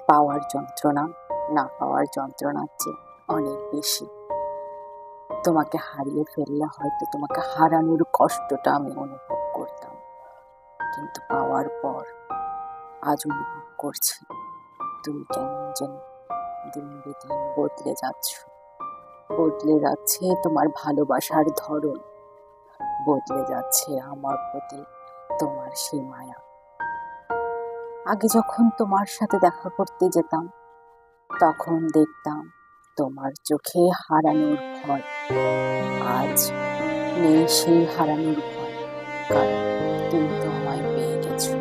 পাওয়ার যন্ত্রণা না পাওয়ার যন্ত্রণার চেয়ে অনেক বেশি। তোমাকে হারিয়ে ফেললে হয়তো তোমাকে হারানোর কষ্টটা আমি অনুভব করতাম, কিন্তু পাওয়ার পর আজ অনুভব করছি তুমি কেমন যেন দিন বেদিন বদলে যাচ্ছ। বদলে যাচ্ছে তোমার ভালোবাসার ধরন, বদলে যাচ্ছে আমার প্রতি তোমার সেই মায়া। আগে যখন তোমার সাথে দেখা করতে যেতাম তখন দেখতাম তোমার চোখে হারানোর ভয়। আজ নেই সেই হারানোর ভয়, কারণ তুমি তো আমায় পেয়ে গেছো।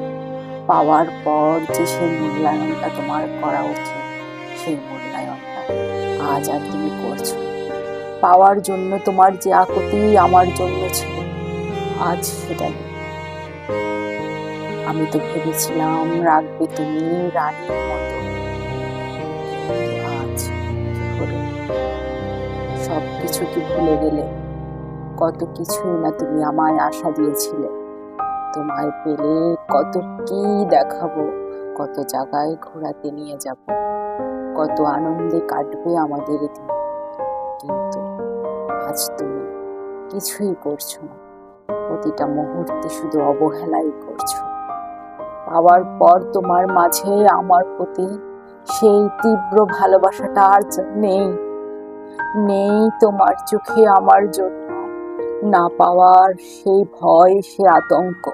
পাওয়ার পর যে সেই মূল্যায়নটা তোমার করা উচিত, সেই মূল্যায়নটা আজ আর তুমি করছো। পাওয়ার জন্য তোমার যে আকুতি আমার জন্য ছিল, আজ সেটা নেই। আমি তো ভেবেছিলাম রাখবে তুমি রানীর মতো, আজ কি হলো? সবকিছু কি ভুলে গেলে? কত কিছুই না তুমি আমায় আশা দিয়েছিলে। তোমায় পেলে কত কি দেখাবো, কত জায়গায় ঘোরাতে নিয়ে যাব, কত আনন্দে কাটবে আমাদের দিন। কিন্তু আজ তুমি কিছুই করছো না, প্রতিটা মুহূর্তে শুধু অবহেলাই করছো। পাওয়ার পর তোমার মাঝে আমার প্রতি সেই তীব্র ভালোবাসাটা আর নেই। নেই তোমার চোখে আমার জন্য না পাওয়ার সেই ভয়, সে আতঙ্ক।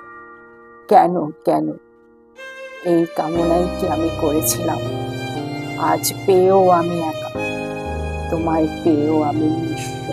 কেন কেন এই কামনাই কি আমি করেছিলাম? আজ পেয়েও আমি একা, তোমায় পেয়েও আমি নিঃস্ব।